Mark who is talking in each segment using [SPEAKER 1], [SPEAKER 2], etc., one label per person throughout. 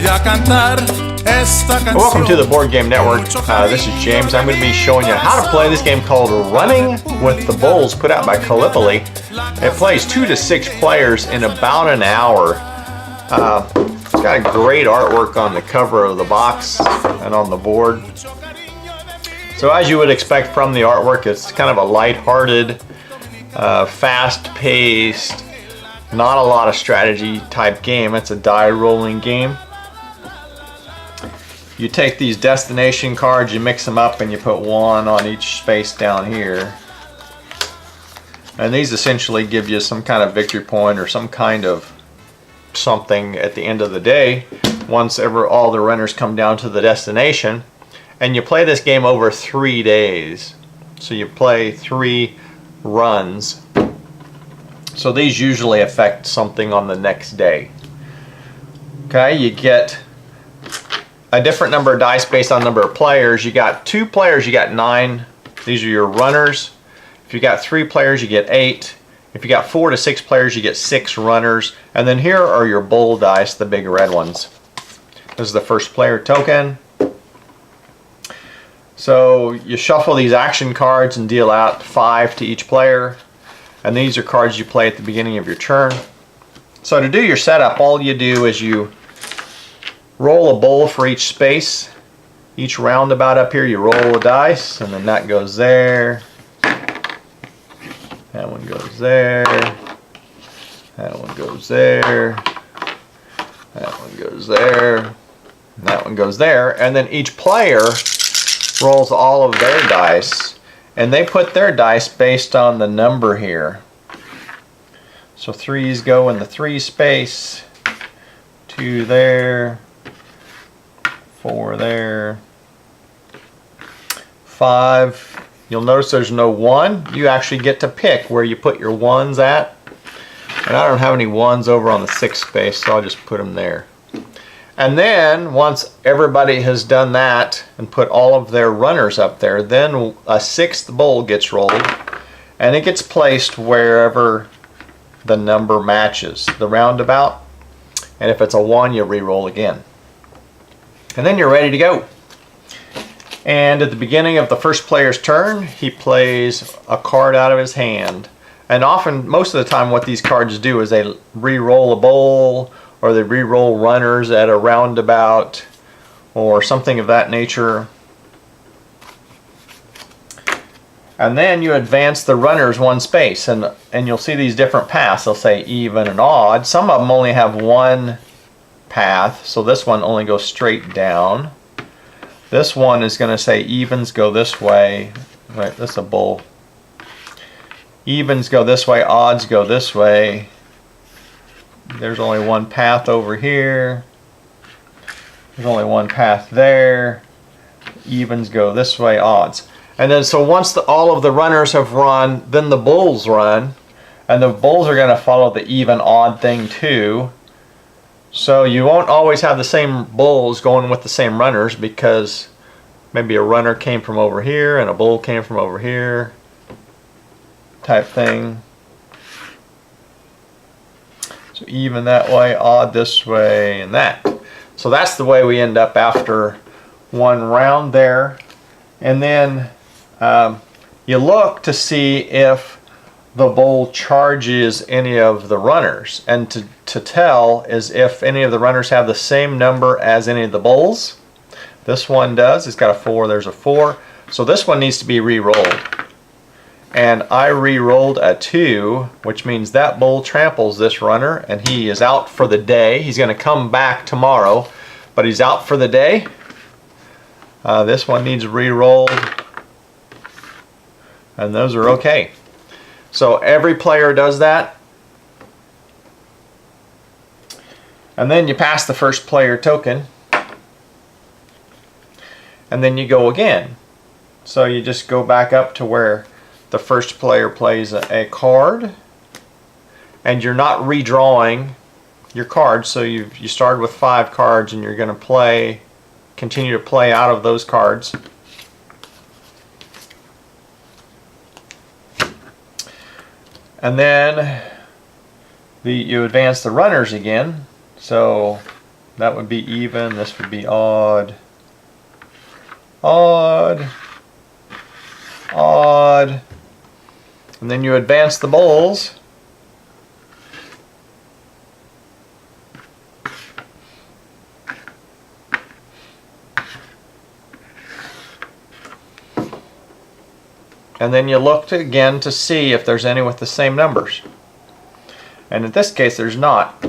[SPEAKER 1] Welcome to the Board Game Network. This is James. I'm going to be showing you how to play this game called Running with the Bulls, put out by Gallipoli. It plays 2 to 6 players in about an hour. It's got a great artwork on the cover of the box and on the board. So as you would expect from the artwork, it's kind of a light-hearted, fast-paced, not a lot of strategy type game. It's a die rolling game. You take these destination cards, you mix them up, and you put one on each space down here. And these essentially give you some kind of victory point or some kind of something at the end of the day once all the runners come down to the destination. And you play this game over 3 days. So you play 3 runs. So these usually affect something on the next day. Okay, you get a different number of dice based on number of players. You got 2 players, you got 9. These are your runners. If you got 3 players, you get 8. If you got 4 to 6 players, you get 6 runners. And then here are your bull dice, the big red ones. This is the first player token. So you shuffle these action cards and deal out 5 to each player. And these are cards you play at the beginning of your turn. So to do your setup, all you do is you roll a bull for each space. Each roundabout up here, you roll a dice, and then that goes there. That one goes there. That one goes there. That one goes there. That one goes there. And then each player rolls all of their dice, and they put their dice based on the number here. So 3s go in the 3 space, 2 there, 4 there, 5. You'll notice there's no 1. You actually get to pick where you put your 1s at. And I don't have any 1s over on the 6 space, so I'll just put them there. And then once everybody has done that and put all of their runners up there, then a 6th bull gets rolled, and it gets placed wherever the number matches the roundabout. And if it's a 1, you re-roll again. And then you're ready to go. And at the beginning of the first player's turn, he plays a card out of his hand. And often, most of the time, what these cards do is they re-roll a bull, or they re-roll runners at a roundabout, or something of that nature. And then you advance the runners 1 space, and you'll see these different paths. They'll say even and odd. Some of them only have 1 path, so this one only goes straight down. This one is going to say evens go this way. Right, this is a bull. Evens go this way, odds go this way. There's only 1 path over here. There's only 1 path there. Evens go this way, odds. And then so once all of the runners have run, then the bulls run. And the bulls are going to follow the even odd thing too. So you won't always have the same bulls going with the same runners, because maybe a runner came from over here and a bull came from over here type thing. So even that way, odd this way, and that. So that's the way we end up after 1 round there. And then you look to see if the bull charges any of the runners. And to tell is if any of the runners have the same number as any of the bulls. This one does. It's got a 4. There's a 4. So this one needs to be re-rolled. And I re-rolled a 2, which means that bull tramples this runner, and he is out for the day. He's going to come back tomorrow, but he's out for the day. This one needs re-rolled, and those are okay. So every player does that. And then you pass the first player token, and then you go again. So you just go back up to where the first player plays a card, and you're not redrawing your cards. So you started with 5 cards, and you're going to continue to play out of those cards. And then you advance the runners again. So That would be even. This would be odd. Odd. Odd. And then you advance the bowls. And then you look again to see if there's any with the same numbers. And in this case, there's not.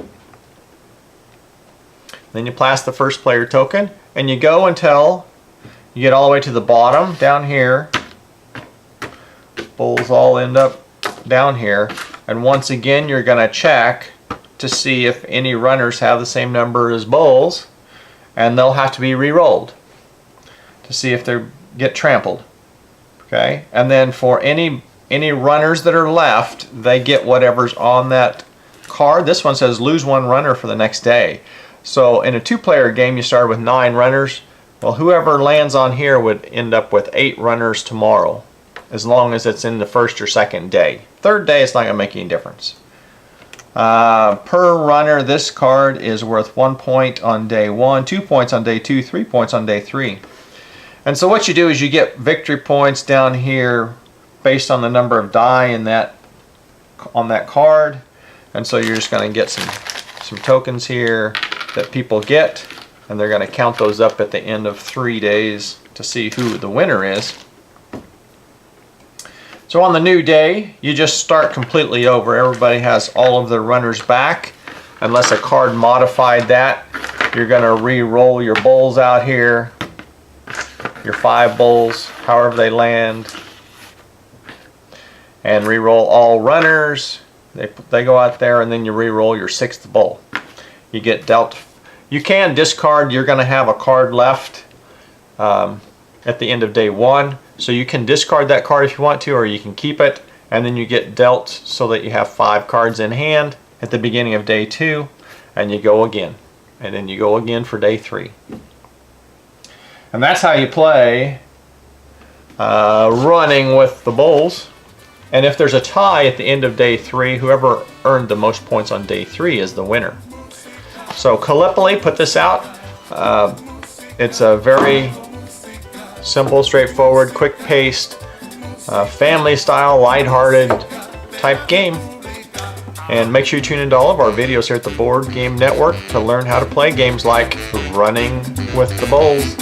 [SPEAKER 1] Then you place the first player token, and you go until you get all the way to the bottom down here. Bowls all end up down here. And once again, you're going to check to see if any runners have the same number as bowls, and they'll have to be re-rolled to see if they get trampled. Okay, and then for any runners that are left, they get whatever's on that card. This one says lose one runner for the next day. So in a 2-player game, you start with 9 runners. Well, whoever lands on here would end up with 8 runners tomorrow, as long as it's in the first or second day. Third day, it's not going to make any difference. Per runner, this card is worth 1 point on day 1, 2 points on day 2, 3 points on day 3. And so what you do is you get victory points down here based on the number of die in that on that card. And so you're just going to get some tokens here that people get, and they're going to count those up at the end of 3 days to see who the winner is. So on the new day, you just start completely over. Everybody has all of their runners back, unless a card modified that. You're going to re-roll your bowls out here. Your 5 bowls, however they land, and re-roll all runners. They go out there, and then you re-roll your 6th bowl. You get dealt. You can discard. You're going to have a card left at the end of day 1, so you can discard that card if you want to, or you can keep it, and then you get dealt so that you have 5 cards in hand at the beginning of day 2, and you go again, and then you go again for day 3. And that's how you play running with the bowls. And if there's a tie at the end of day 3, whoever earned the most points on day 3 is the winner. So Calipoli put this out. It's a very simple, straightforward, quick-paced, family-style, lighthearted type game. And make sure you tune into all of our videos here at the Board Game Network to learn how to play games like Running with the Bowls.